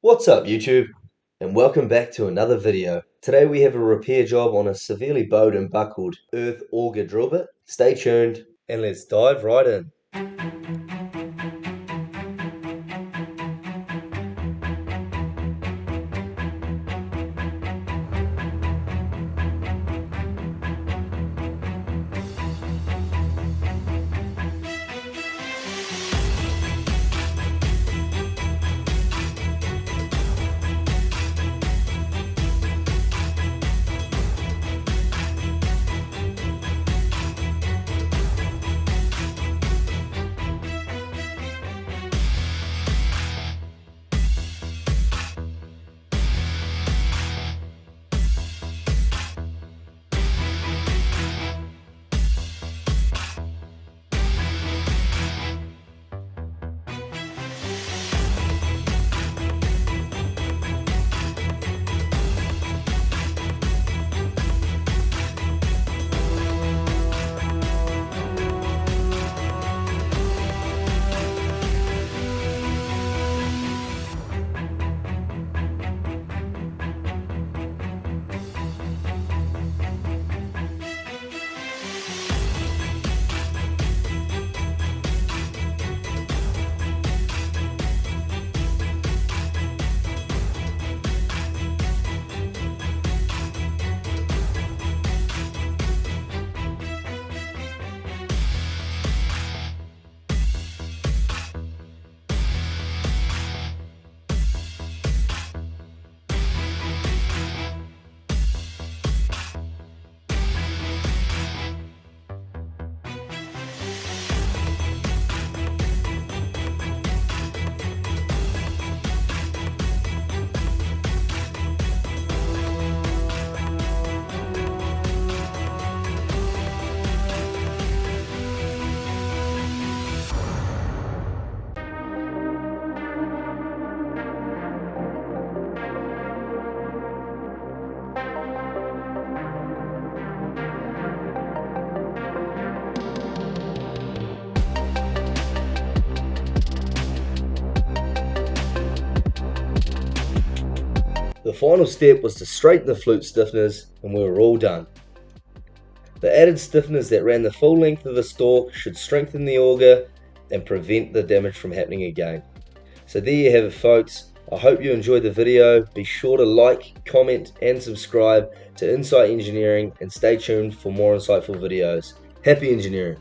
What's up YouTube, and welcome back to another video. Today we have a repair job on a severely bowed and buckled earth auger drill bit. Stay tuned and let's dive right in. The final step was to straighten the flute stiffeners and we were all done. The added stiffeners that ran the full length of the stalk should strengthen the auger and prevent the damage from happening again. So there you have it folks. I hope you enjoyed the video. Be sure to like, comment and subscribe to Insight Engineering and stay tuned for more insightful videos. Happy engineering!